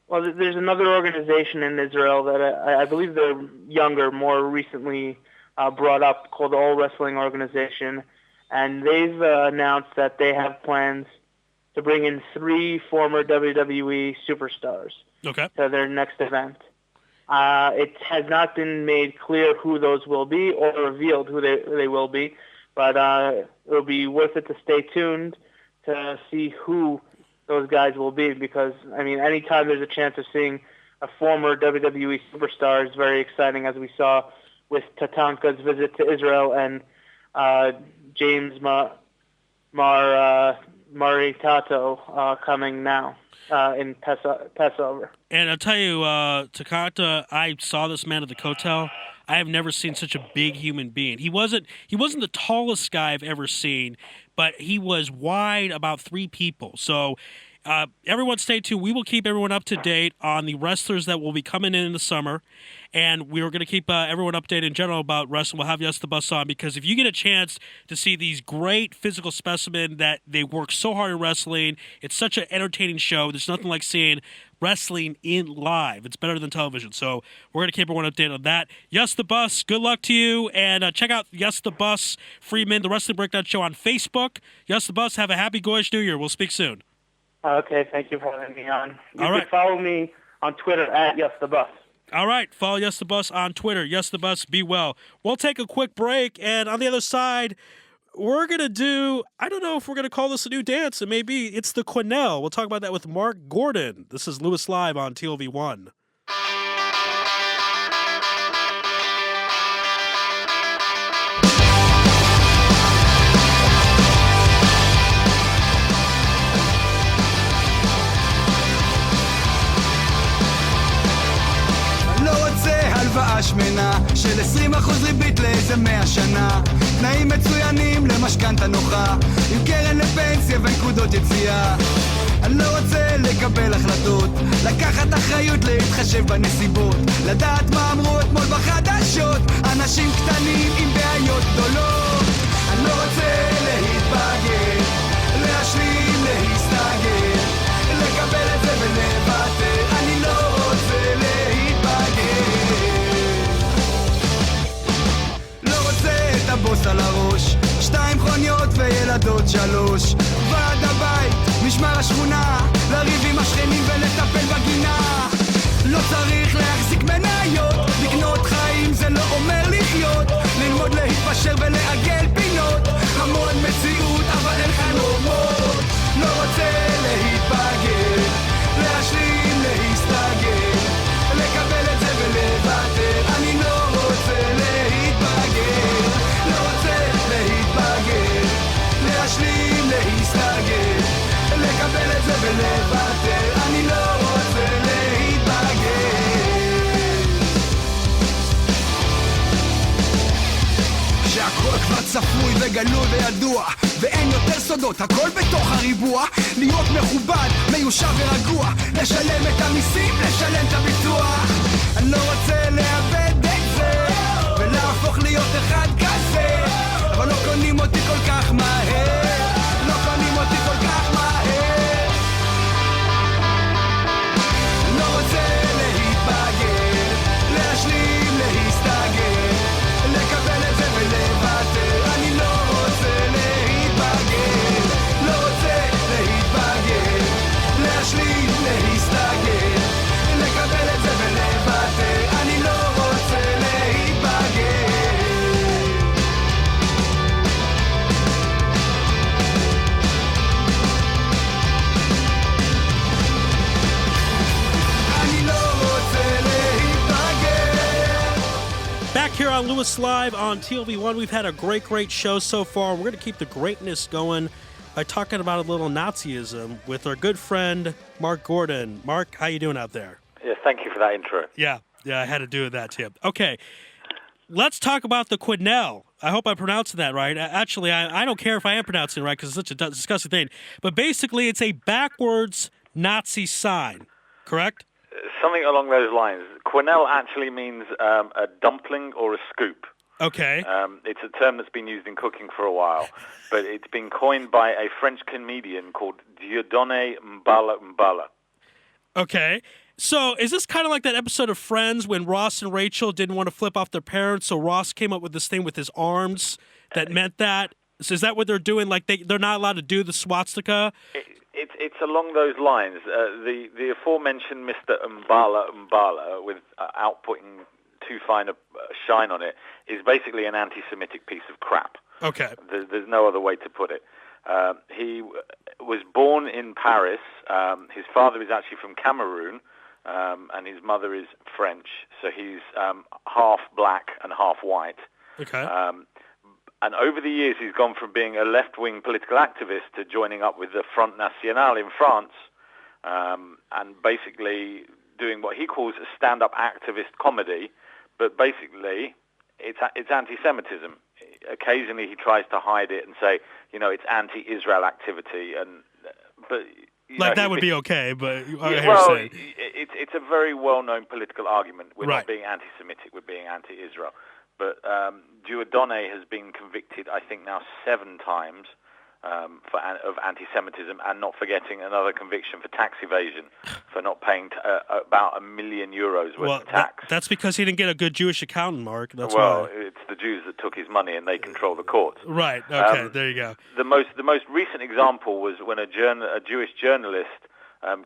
S10: Well, there's another organization in Israel that I believe they're younger, more recently brought up, called the All Wrestling Organization, and they've announced that they have plans to bring in 3 former WWE superstars to their next event. It has not been made clear who those will be or revealed who they will be, but it'll be worth it to stay tuned to see who those guys will be, because, I mean, anytime there's a chance of seeing a former WWE superstar is very exciting, as we saw with Tatanka's visit to Israel and James Maritato coming now in Passover.
S6: And I'll tell you, Takata, I saw this man at the Kotel. I have never seen such a big human being. He wasn't the tallest guy I've ever seen, but he was wide about 3 people. So everyone stay tuned. We will keep everyone up to date on the wrestlers that will be coming in the summer, and we're going to keep everyone updated in general about wrestling. We'll have Yes the Bus on, because if you get a chance to see these great physical specimen that they work so hard in wrestling, it's such an entertaining show. There's nothing like seeing wrestling in live. It's better than television. So we're going to keep everyone updated on that. Yes the Bus, good luck to you, and check out Yes the Bus Freeman, the Wrestling Breakdown Show on Facebook. Yes the Bus, have a happy Goyish New Year. We'll speak soon.
S10: Okay, thank you for having me on. You can follow me on Twitter at YesTheBus.
S6: All right, follow Yes the Bus on Twitter. Yes the Bus, be well. We'll take a quick break, and on the other side, we're going to do, I don't know if we're going to call this a new dance, and maybe it's the Quenelle. We'll talk about that with Mark Gordon. This is Louis Live on TLV1.
S8: הלוואה שמנה של 20% ריבית לאיזה 100 שנה, תנאים מצוינים למשכנתה נוחה, עם קרן לפנסיה ונקודות יציאה. אני לא רוצה לקבל החלטות, לקחת אחריות, להתחשב בנסיבות, לדעת מה אמרו אתמול בחדשות, אנשים קטנים עם בעיות גדולות. אני לא רוצה להתבגר, להשלים, להסתגר, לקבל את זה ולוותר. אני לא רוצה להתבגר, הבוס על הראש, 2 מכוניות וילדות 3, ועד הבית, משמר השכונה, לריב עם השכנים ולטפל בגינה. לא צריך להחזיק מניות, לקנות חיים זה לא אומר לחיות, ללמוד להתפשר ולעגל פינות, המון מציאות אבל אין חלומות. לא רוצה להתבגר, להשלים, להסתגר, לקבל את זה ולוותר. אני לא רוצה להתבגר, לא רוצה להתבגר, להשלים, להסתגר, לקבל את זה ולוותר. אני לא רוצה להתבגר. כשהכל כבר צפוי וגלוי וידוע, ואין יותר סודות, הכל בתוך הריבוע, להיות מכובד, מיושב ורגוע, לשלם את המיסים, לשלם את הביטוח. אני לא רוצה לאבד את זה ולהפוך להיות אחד כזה, אבל לא קונים אותי כל כך מהר, לא קונים אותי כל כך מהר. לא רוצה להתבגר, להשלים, להסתגר, לקבל את זה ולוותר. אני לא רוצה להתבגר, לא רוצה להתבגר, להשלים, להסתגר, לקבל את זה ולוותר. אני לא רוצה להתבגר.
S6: Back here on Louis Live on TLV1, we've had a great show so far. We're going to keep the greatness going by talking about a little Nazism with our good friend Mark Gordon. Mark, how you doing out there?
S11: Yeah, thank you for that intro.
S6: Yeah, I had to do that, Tim. Okay, let's talk about the quenelle. I hope I'm pronouncing that right. Actually, I don't care if I am pronouncing it right because it's such a disgusting thing. But basically, it's a backwards Nazi sign, correct?
S11: Something along those lines. Quenelle actually means a dumpling or a scoop.
S6: Okay.
S11: It's a term that's been used in cooking for a while, but it's been coined by a French comedian called Dieudonné Mbala.
S6: Okay. So is this kind of like that episode of Friends when Ross and Rachel didn't want to flip off their parents, so Ross came up with this thing with his arms that meant that? So is that what they're doing? Like they're not allowed to do the swastika?
S11: It's along those lines. The aforementioned Mr. Mbala, with outputting too fine a shine on it, is basically an anti-Semitic piece of crap.
S6: Okay.
S11: There's no other way to put it. He was born in Paris. His father is actually from Cameroon, and his mother is French. So he's half black and half white.
S6: Okay.
S11: And over the years, he's gone from being a left-wing political activist to joining up with the Front National in France, and basically doing what he calls a stand-up activist comedy. But basically, it's anti-Semitism. Occasionally, he tries to hide it and say, it's anti-Israel activity, but
S6: that would be okay. But
S11: it's a very well-known political argument. We're not being anti-Semitic; we're being anti-Israel. But Dieudonné has been convicted, I think, now 7 times of anti-Semitism, and not forgetting another conviction for tax evasion for not paying about €1 million worth of tax.
S6: That's because he didn't get a good Jewish accountant, Mark. That's why.
S11: It's the Jews that took his money, and they control the courts.
S6: Right. Okay. There you go.
S11: The most recent example was when a Jewish journalist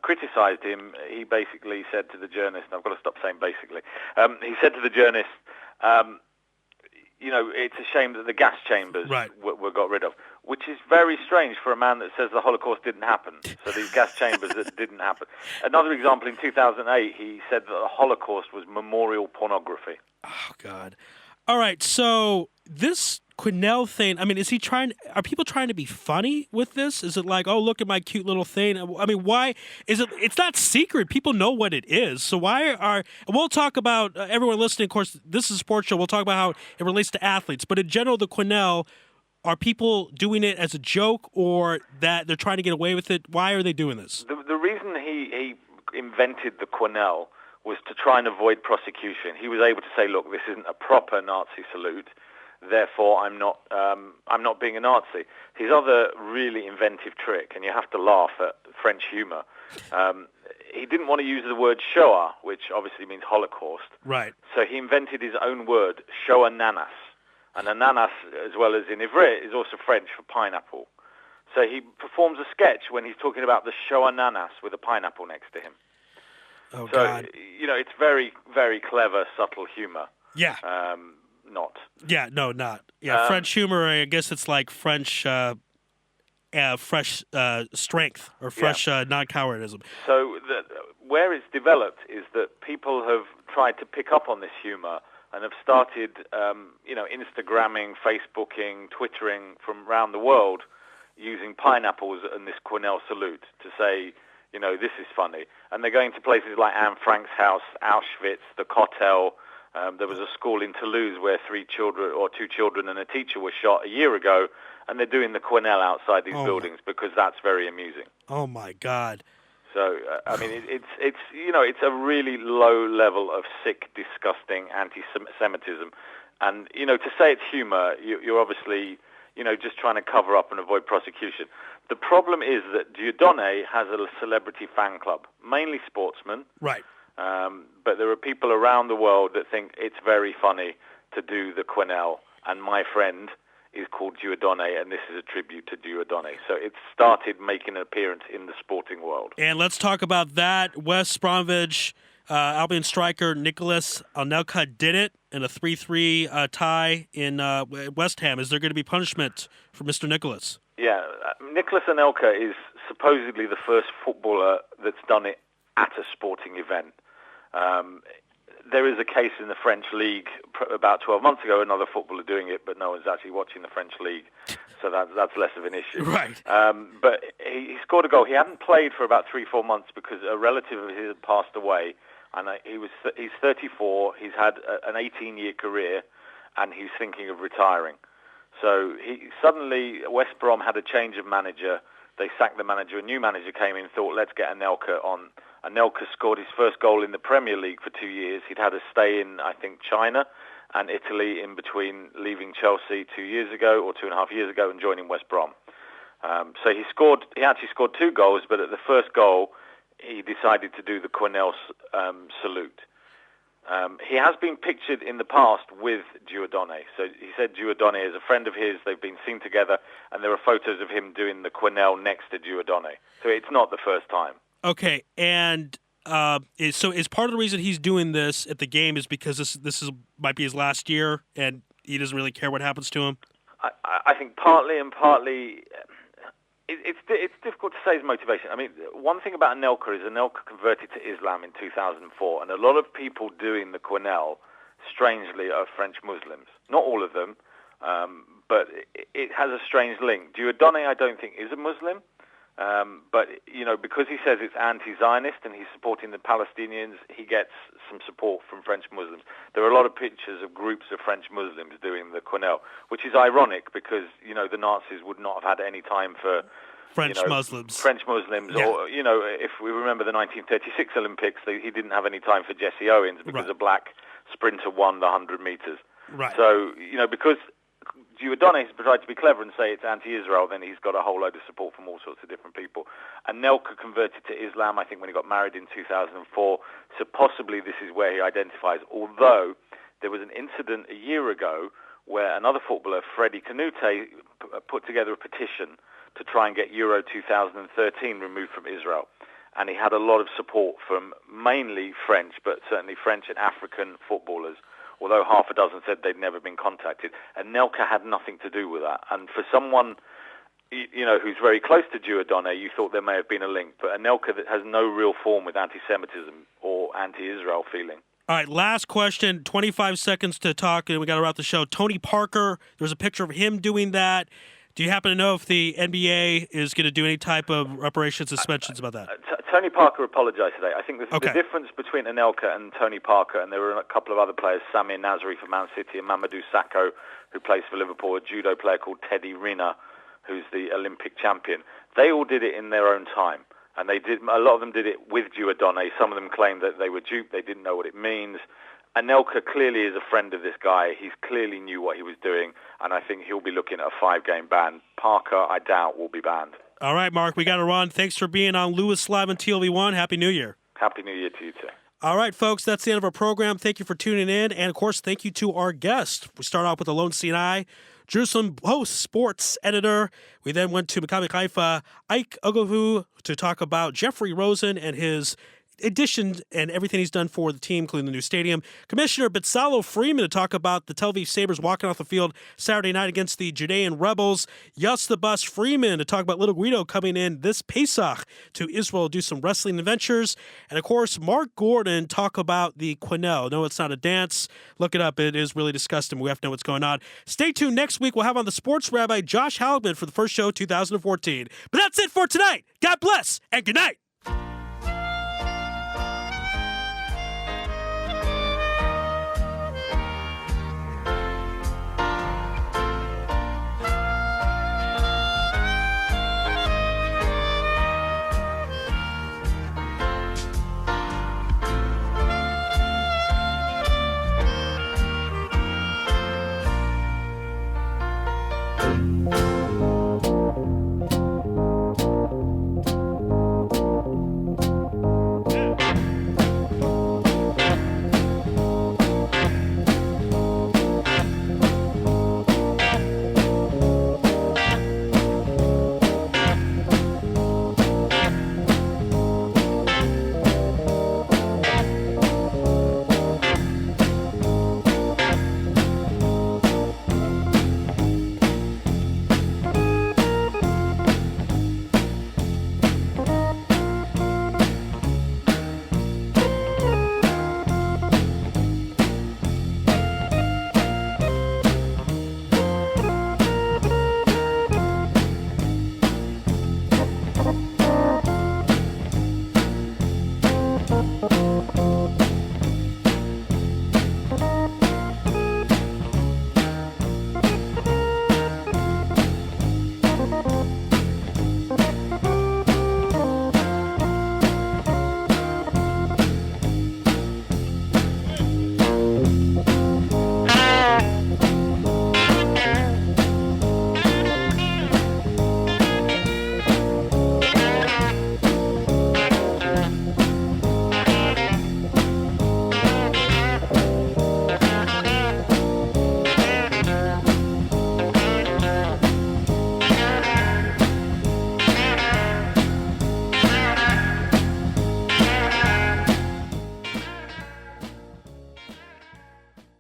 S11: criticized him. He basically said to the journalist, and I've got to stop saying basically, he said to the journalist, it's a shame that the gas chambers were got rid of, which is very strange for a man that says the Holocaust didn't happen. So these gas chambers that didn't happen. Another example, in 2008, he said that the Holocaust was memorial pornography.
S6: Oh, God. All right, so this quenelle thing, I mean, are people trying to be funny with this? Is it like, oh, look at my cute little thing? I mean, why is it, it's not secret. People know what it is. So we'll talk about, everyone listening, of course, this is a sports show. We'll talk about how it relates to athletes. But in general, the quenelle, are people doing it as a joke or that they're trying to get away with it? Why are they doing this?
S11: The reason he invented the quenelle was to try and avoid prosecution. He was able to say, look, this isn't a proper Nazi salute. Therefore, I'm not being a Nazi. His other really inventive trick, and you have to laugh at French humor, he didn't want to use the word Shoah, which obviously means Holocaust.
S6: Right.
S11: So he invented his own word, Shoah nanas. And ananas, as well as in Ivrit, is also French for pineapple. So he performs a sketch when he's talking about the Shoah nanas with a pineapple next to him.
S6: Oh,
S11: so,
S6: God.
S11: It's very, very clever, subtle humor.
S6: Yeah.
S11: Not.
S6: Yeah, no, not. Yeah, French humor, I guess it's like French fresh strength or fresh non-cowardism.
S11: So where it's developed is that people have tried to pick up on this humor and have started, Instagramming, Facebooking, Twittering from around the world using pineapples and this quenelle salute to say, this is funny. And they're going to places like Anne Frank's house, Auschwitz, the Kotel. There was a school in Toulouse where 2 children and a teacher were shot a year ago, and they're doing the quenelle outside these buildings because that's very amusing.
S6: Oh, my God.
S11: So, it's a really low level of sick, disgusting anti-Semitism. And, to say it's humor, you're obviously, just trying to cover up and avoid prosecution. The problem is that Dieudonné has a celebrity fan club, mainly sportsmen.
S6: Right.
S11: But there are people around the world that think it's very funny to do the quenelle. And my friend is called Dieudonné, and this is a tribute to Dieudonné. So it started making an appearance in the sporting world.
S6: And let's talk about that. West Bromwich, Albion striker Nicholas Anelka did it in a 3-3 tie in West Ham. Is there going to be punishment for Mr. Nicholas?
S11: Yeah, Nicholas Anelka is supposedly the first footballer that's done it at a sporting event. There is a case in the French League about 12 months ago, another footballer doing it, but no one's actually watching the French League, so that's less of an issue.
S6: Right.
S11: But he scored a goal. He hadn't played for about 3-4 months because a relative of his had passed away, and he's 34. He's had an 18-year career, and he's thinking of retiring. So suddenly West Brom had a change of manager. They sacked the manager. A new manager came in and thought, let's get Anelka on. Anelka scored his first goal in the Premier League for 2 years. He'd had a stay in, I think, China and Italy in between leaving Chelsea 2 years ago or 2.5 years ago and joining West Brom. So he actually scored 2 goals, but at the first goal, he decided to do the Quinnell salute. He has been pictured in the past with Giordone. So he said Giordone is a friend of his. They've been seen together, and there are photos of him doing the Quinnell next to Giordone. So it's not the first time.
S6: Okay, and so is part of the reason he's doing this at the game is because this might be his last year, and he doesn't really care what happens to him?
S11: I think partly and partly... It's difficult to say his motivation. I mean, one thing about Anelka is Anelka converted to Islam in 2004, and a lot of people doing the Quinnell, strangely, are French Muslims. Not all of them, but it has a strange link. Giordone, I don't think, is a Muslim, but because he says it's anti-Zionist and he's supporting the Palestinians, he gets some support from French Muslims. There are a lot of pictures of groups of French Muslims doing the Quinnell, which is ironic because the Nazis would not have had any time for
S6: French Muslims.
S11: Yeah. Or if we remember the 1936 Olympics, he didn't have any time for Jesse Owens because a black sprinter won the 100 meters.
S6: Right.
S11: So because Giordone has tried to be clever and say it's anti-Israel, then he's got a whole load of support from all sorts of different people. And Anelka converted to Islam, I think, when he got married in 2004. So possibly this is where he identifies. Although there was an incident a year ago where another footballer, Freddie Canute, put together a petition to try and get Euro 2013 removed from Israel. And he had a lot of support from mainly French, but certainly French and African footballers, although half a dozen said they'd never been contacted. And Anelka had nothing to do with that. And for someone, who's very close to Giordone, you thought there may have been a link. But Anelka has no real form with anti-Semitism or anti-Israel feeling.
S6: All right, last question, 25 seconds to talk, and we got to wrap the show. Tony Parker, there's a picture of him doing that. Do you happen to know if the NBA is going to do any type of reparation suspensions about that?
S11: Tony Parker apologized today. I think the difference between Anelka and Tony Parker, and there were a couple of other players, Samir Nasri for Man City and Mamadou Sakho, who plays for Liverpool, a judo player called Teddy Riner, who's the Olympic champion. They all did it in their own time. And a lot of them did it with Giordone. Some of them claimed that they were duped, they didn't know what it means. Anelka clearly is a friend of this guy. He clearly knew what he was doing, and I think he'll be looking at a 5-game ban. Parker, I doubt, will be banned.
S6: All right, Mark, we got to run. Thanks for being on Louis Live on TLV1. Happy New Year.
S11: Happy New Year to you, too.
S6: All right, folks, that's the end of our program. Thank you for tuning in, and, of course, thank you to our guest. We start off with Alon Sinai, Jerusalem Post sports editor. We then went to Maccabi Haifa, Ike Ogovu, to talk about Jeffrey Rosen and his addition and everything he's done for the team, including the new stadium. Commissioner Betzalel Freeman to talk about the Tel Aviv Sabres walking off the field Saturday night against the Judean Rebels. Yus the Bus Freeman to talk about Little Guido coming in this Pesach to Israel to do some wrestling adventures. And, of course, Mark Gordon talk about the Quinnell. No, it's not a dance. Look it up. It is really disgusting. We have to know what's going on. Stay tuned. Next week, we'll have on the sports rabbi Josh Halgman for the first show 2014. But that's it for tonight. God bless and good night.